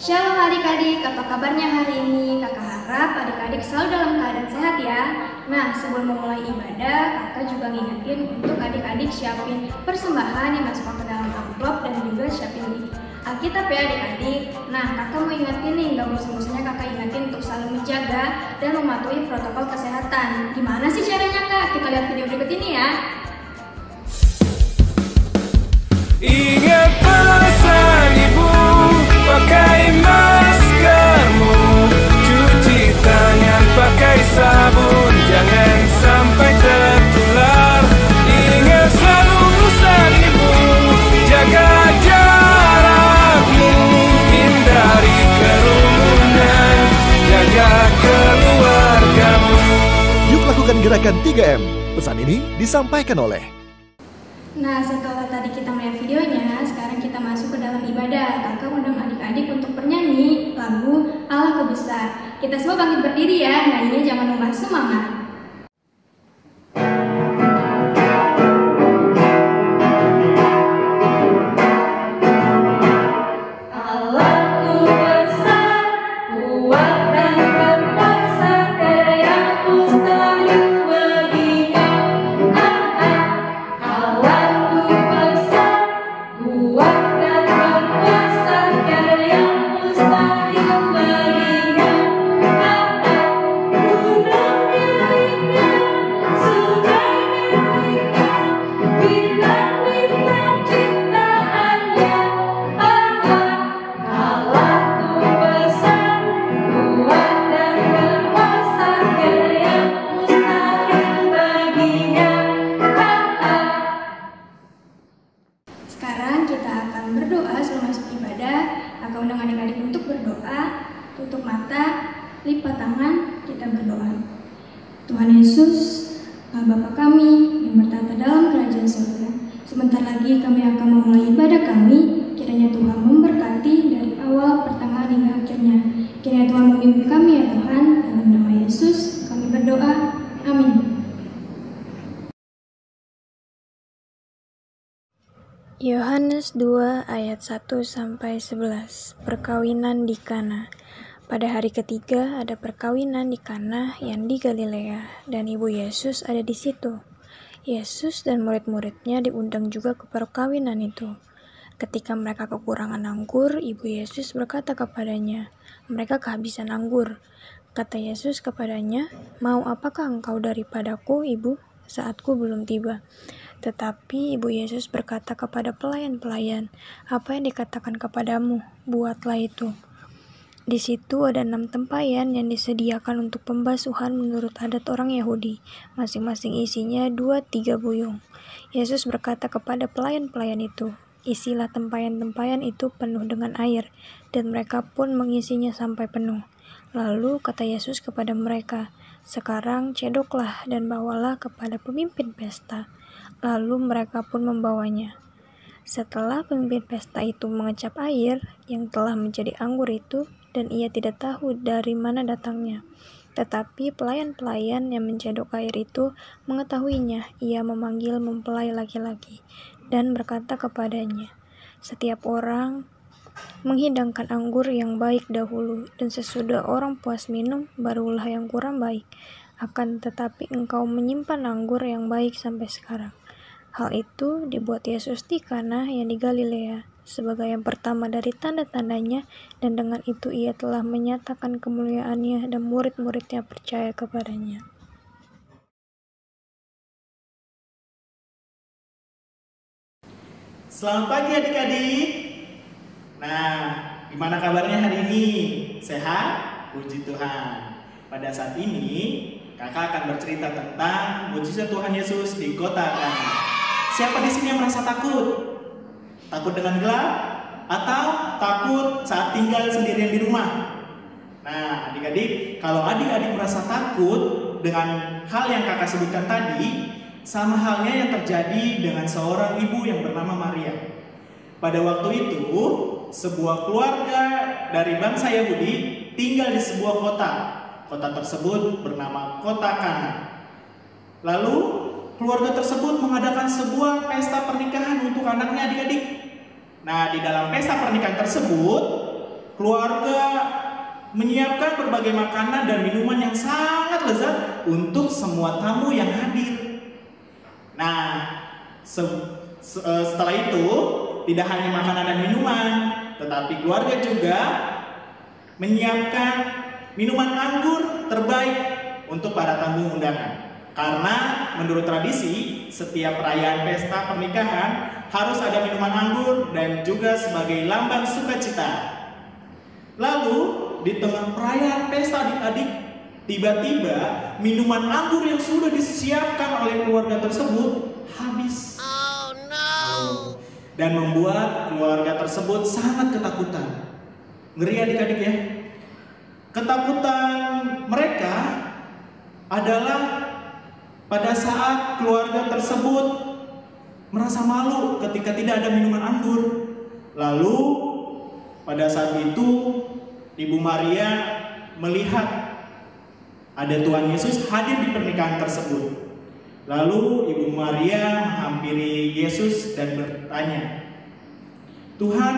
Shalom adik-adik, apa kabarnya hari ini? Kakak harap adik-adik selalu dalam keadaan sehat ya. Nah, sebelum memulai ibadah, kakak juga ngingetin untuk adik-adik siapin persembahan yang masuk ke dalam amplop dan juga siapin di Alkitab ya adik-adik. Nah, kakak mau ingetin nih, gak bosan-bosannya kakak ingetin untuk selalu menjaga dan mematuhi protokol kesehatan. Gimana sih caranya kak? Kita lihat video berikut ini ya. Ingat pesan ibu, pakai maskermu, cuci tangan pakai sabun, jangan sampai tertular. Ingat selalu pesan ibu, jaga jarakmu, hindari kerumunan, jaga keluargamu. Yuk lakukan gerakan 3M. Pesan ini disampaikan oleh. Nah, setelah tadi kita melihat videonya, sekarang kita masuk ke dalam ibadah. Kakak undang adik-adik untuk bernyanyi lagu Allahku Besar. Kita semua bangkit berdiri ya, nyanyinya jangan lupa semangat. Sekarang kita akan berdoa sebelum masuk ibadah. Aku undang adik-adik untuk berdoa, tutup mata, lipat tangan, kita berdoa. Tuhan Yesus, Bapa kami yang bertata dalam kerajaan surga, sebentar lagi kami akan memulai ibadah kami. Kiranya Tuhan memberkati dari awal, pertengahan hingga akhirnya. Kiranya Tuhan memimpin kami ya Tuhan, dalam nama Yesus kami berdoa, amin. Yohanes 2 ayat 1-11. Perkawinan di Kana. Pada hari ketiga ada perkawinan di Kana yang di Galilea, dan ibu Yesus ada di situ. Yesus dan murid-muridnya diundang juga ke perkawinan itu. Ketika mereka kekurangan anggur, ibu Yesus berkata kepadanya, "Mereka kehabisan anggur." Kata Yesus kepadanya, "Mau apakah engkau daripadaku, ibu? Saatku belum tiba." Tetapi ibu Yesus berkata kepada pelayan-pelayan, "Apa yang dikatakan kepadamu, buatlah itu." Di situ ada 6 tempayan yang disediakan untuk pembasuhan menurut adat orang Yahudi, masing-masing isinya 2-3 buyung. Yesus berkata kepada pelayan-pelayan itu, "Isilah tempayan-tempayan itu penuh dengan air," dan mereka pun mengisinya sampai penuh. Lalu kata Yesus kepada mereka, "Sekarang cedoklah dan bawalah kepada pemimpin pesta." Lalu mereka pun membawanya. Setelah pemimpin pesta itu mengecap air yang telah menjadi anggur itu, dan ia tidak tahu dari mana datangnya. Tetapi pelayan-pelayan yang mencedok air itu mengetahuinya. Ia memanggil mempelai laki-laki dan berkata kepadanya, "Setiap orang menghidangkan anggur yang baik dahulu, dan sesudah orang puas minum, barulah yang kurang baik. Akan tetapi engkau menyimpan anggur yang baik sampai sekarang." Hal itu dibuat Yesus di Kana yang di Galilea sebagai yang pertama dari tanda-tandanya, dan dengan itu ia telah menyatakan kemuliaannya dan murid-muridnya percaya kepadanya. Selamat pagi adik-adik. Nah, gimana kabarnya hari ini? Sehat? Puji Tuhan. Pada saat ini, kakak akan bercerita tentang mujizat Tuhan Yesus di kota Kana. Siapa di sini yang merasa takut? Takut dengan gelap? Atau takut saat tinggal sendirian di rumah? Nah, adik-adik, kalau adik-adik merasa takut dengan hal yang kakak sebutkan tadi, sama halnya yang terjadi dengan seorang ibu yang bernama Maria. Pada waktu itu, sebuah keluarga dari bangsa Yahudi tinggal di sebuah kota. Kota tersebut bernama Kota Kana. Lalu keluarga tersebut mengadakan sebuah pesta pernikahan untuk anaknya adik-adik. Nah, di dalam pesta pernikahan tersebut, keluarga menyiapkan berbagai makanan dan minuman yang sangat lezat untuk semua tamu yang hadir. Nah, setelah itu tidak hanya makanan dan minuman, tetapi keluarga juga menyiapkan minuman anggur terbaik untuk para tamu undangan. Karena menurut tradisi, setiap perayaan pesta pernikahan harus ada minuman anggur dan juga sebagai lambang sukacita. Lalu di tengah perayaan pesta adik-adik, tiba-tiba minuman anggur yang sudah disiapkan oleh keluarga tersebut habis. Oh no! Dan membuat keluarga tersebut sangat ketakutan. Ngeri adik-adik ya. Ketakutan mereka adalah pada saat keluarga tersebut merasa malu ketika tidak ada minuman anggur. Lalu pada saat itu Ibu Maria melihat ada Tuhan Yesus hadir di pernikahan tersebut. Lalu Ibu Maria menghampiri Yesus dan bertanya, "Tuhan,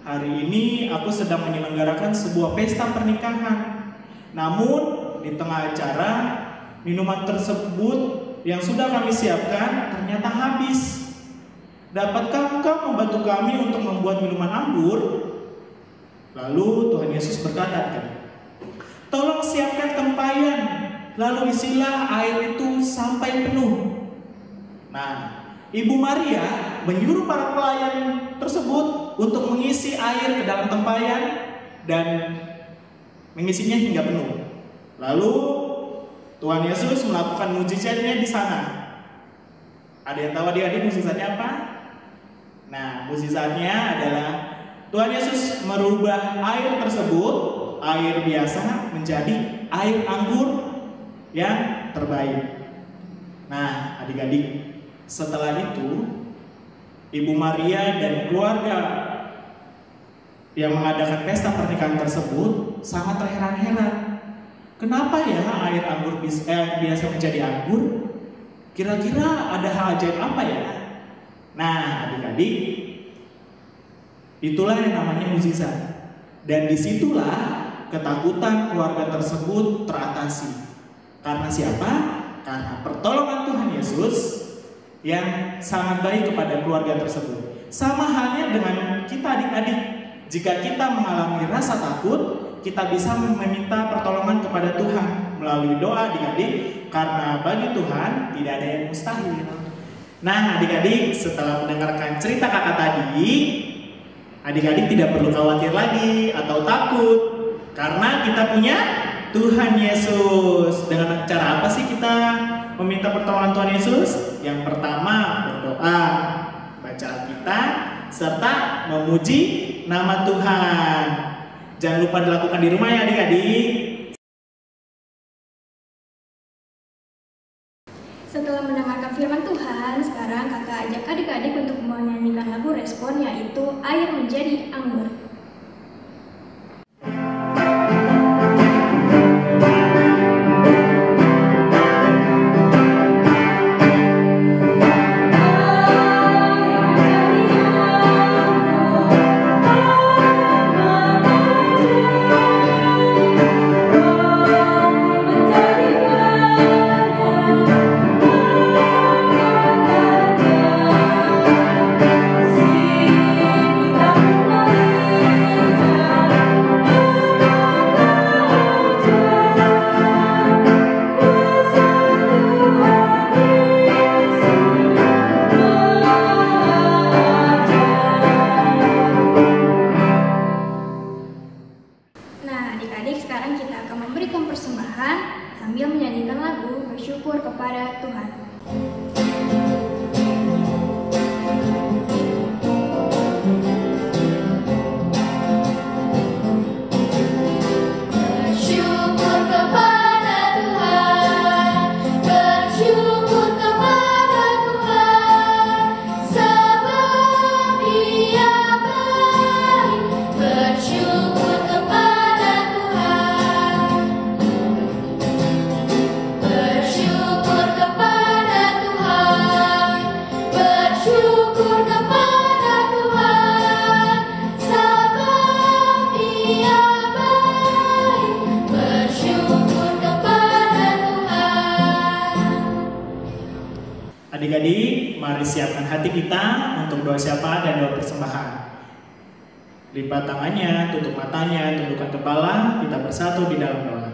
hari ini aku sedang menyelenggarakan sebuah pesta pernikahan. Namun di tengah acara minuman tersebut yang sudah kami siapkan ternyata habis. Dapatkah Engkau membantu kami untuk membuat minuman anggur?" Lalu Tuhan Yesus berkata, "Tolong siapkan tempayan, lalu isilah air itu sampai penuh." Nah, Ibu Maria menyuruh para pelayan tersebut untuk mengisi air ke dalam tempayan dan mengisinya hingga penuh. Lalu Tuhan Yesus melakukan mujizatnya di sana. Ada yang tahu adik-adik mujizatnya apa? Nah, mujizatnya adalah Tuhan Yesus merubah air tersebut, air biasa, menjadi air anggur yang terbaik. Nah, adik-adik, setelah itu Ibu Maria dan keluarga yang mengadakan pesta pernikahan tersebut sangat terheran-heran. Kenapa ya air anggur biasa menjadi anggur? Kira-kira ada hal ajaib apa ya? Nah, adik-adik, itulah yang namanya mukjizat. Dan disitulah ketakutan keluarga tersebut teratasi. Karena siapa? Karena pertolongan Tuhan Yesus yang sangat baik kepada keluarga tersebut. Sama halnya dengan kita adik-adik. Jika kita mengalami rasa takut, kita bisa meminta pertolongan kepada Tuhan melalui doa adik-adik. Karena bagi Tuhan tidak ada yang mustahil. Nah adik-adik, setelah mendengarkan cerita kakak tadi, adik-adik tidak perlu khawatir lagi atau takut. Karena kita punya Tuhan Yesus. Dengan cara apa sih kita meminta pertolongan Tuhan Yesus? Yang pertama, berdoa, baca Alkitab, serta memuji nama Tuhan. Jangan lupa dilakukan di rumah ya adik-adik. Setelah mendengarkan firman Tuhan, sekarang kakak ajak adik-adik untuk menyanyikan lagu respon, yaitu Air Menjadi Anggur. Si mari siapkan hati kita untuk doa syafaat dan doa persembahan. Lipat tangannya, tutup matanya, tundukkan kepala, kita bersatu di dalam doa.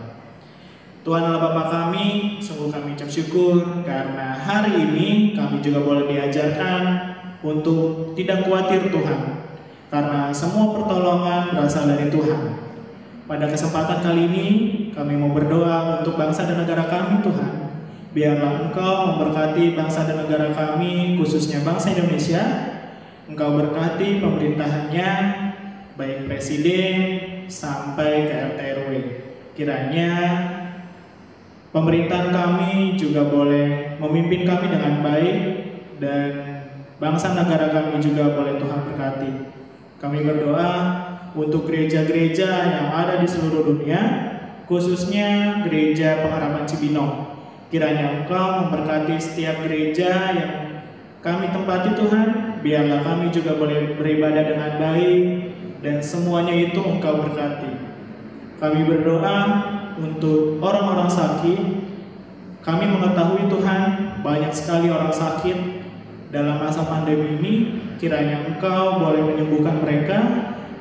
Tuhan Allah Bapa kami, sungguh kami ucap syukur karena hari ini kami juga boleh diajarkan untuk tidak khawatir Tuhan, karena semua pertolongan berasal dari Tuhan. Pada kesempatan kali ini kami mau berdoa untuk bangsa dan negara kami Tuhan. Biarlah Engkau memberkati bangsa dan negara kami, khususnya bangsa Indonesia. Engkau berkati pemerintahannya, baik presiden sampai ke RT RW. Kiranya pemerintahan kami juga boleh memimpin kami dengan baik, dan bangsa negara kami juga boleh Tuhan berkati. Kami berdoa untuk gereja-gereja yang ada di seluruh dunia, khususnya gereja Pengharapan Cibinong. Kiranya Engkau memberkati setiap gereja yang kami tempati Tuhan, biarlah kami juga boleh beribadah dengan baik, dan semuanya itu Engkau berkati. Kami berdoa untuk orang-orang sakit. Kami mengetahui Tuhan, banyak sekali orang sakit dalam masa pandemi ini. Kiranya Engkau boleh menyembuhkan mereka,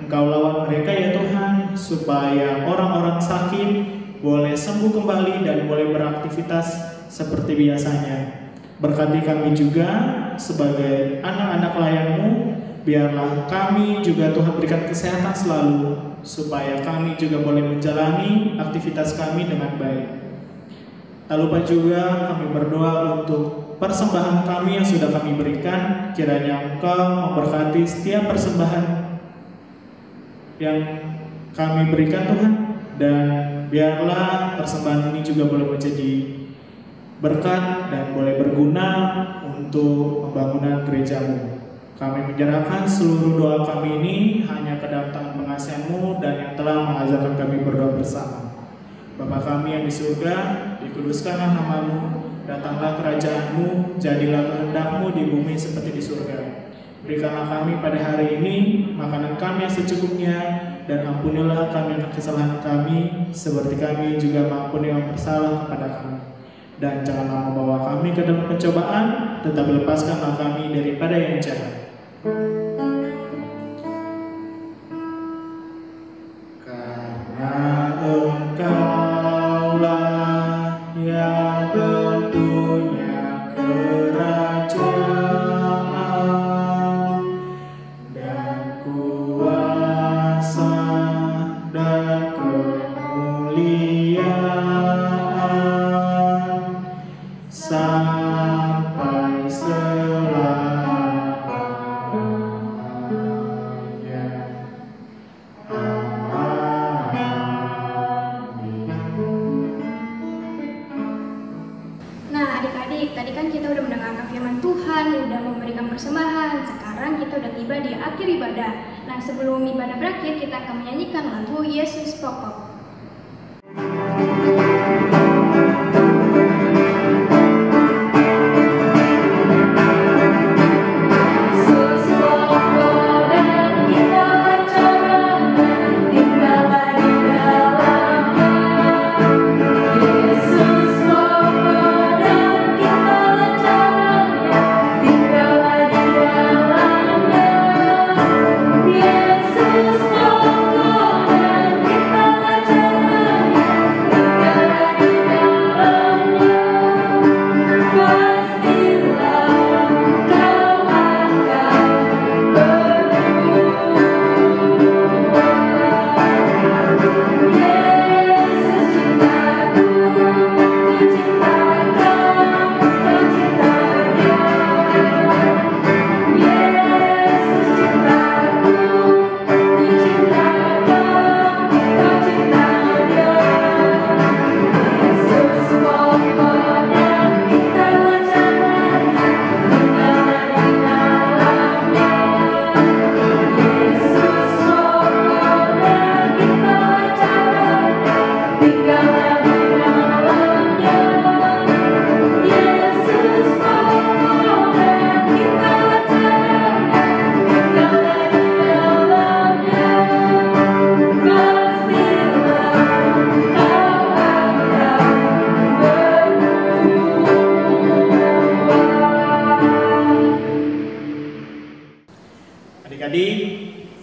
Engkau lawan mereka ya Tuhan, supaya orang-orang sakit boleh sembuh kembali dan boleh beraktivitas seperti biasanya. Berkati kami juga sebagai anak-anak layan-Mu, biarlah kami juga Tuhan berikan kesehatan selalu, supaya kami juga boleh menjalani aktivitas kami dengan baik. Tak lupa juga kami berdoa untuk persembahan kami yang sudah kami berikan. Kiranya Engkau memberkati setiap persembahan yang kami berikan Tuhan, dan biarlah persembahan ini juga boleh menjadi berkat dan boleh berguna untuk pembangunan gereja-Mu. Kami menyerahkan seluruh doa kami ini hanya ke dalam tangan pengasihan-Mu dan yang telah mengajarkan kami berdoa bersama. Bapa kami yang di surga, dikuduskanlah nama-Mu, datanglah kerajaan-Mu, jadilah kehendak-Mu di bumi seperti di surga. Berikanlah kami pada hari ini makanan kami yang secukupnya, dan ampunilah kami akan kesalahan kami, seperti kami juga mengampuni yang bersalah kepada kami. Dan janganlah membawa kami ke dalam pencobaan, tetapi lepaskanlah kami daripada yang jahat. Karena Engkaulah yang mempunyai kerajaan dan kuasa dan kemuliaan sampai selama-lamanya. Nah adik-adik, tadi kan kita udah mendengarkan firman Tuhan, udah memberikan persembahan. Sekarang kita udah tiba di akhir ibadah. Nah sebelum ibadah berakhir, kita akan menyanyikan lagu Yesus Pokok. Yesus pokok dan kita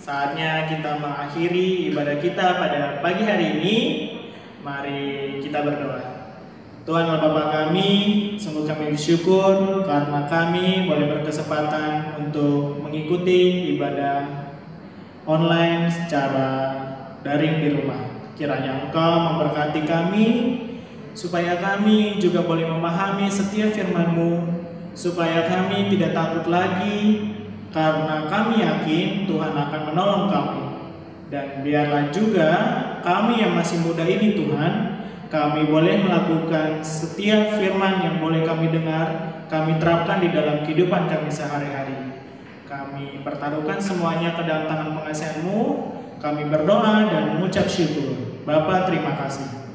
saatnya kita mengakhiri ibadah kita pada pagi hari ini. Mari kita berdoa. Tuhan Allah Bapa kami, sungguh kami bersyukur karena kami boleh berkesempatan untuk mengikuti ibadah online secara daring di rumah. Kiranya Engkau memberkati kami, supaya kami juga boleh memahami setiap firman-Mu, supaya kami tidak takut lagi, karena kami yakin Tuhan akan menolong kami. Dan biarlah juga kami yang masih muda ini Tuhan, kami boleh melakukan setiap firman yang boleh kami dengar, kami terapkan di dalam kehidupan kami sehari-hari. Kami pertaruhkan semuanya ke dalam tangan pengasihan-Mu, kami berdoa dan mengucap syukur. Bapa, terima kasih.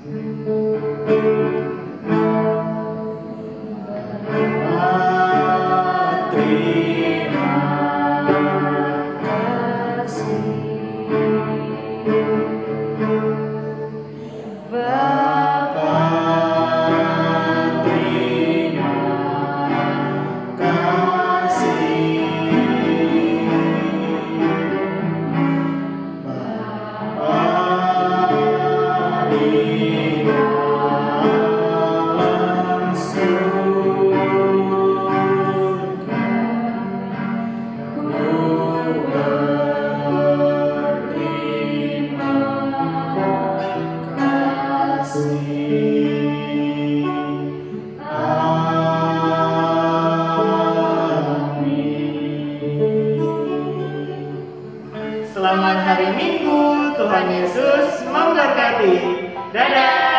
Selamat hari Minggu, Tuhan Yesus memberkati. Dadah.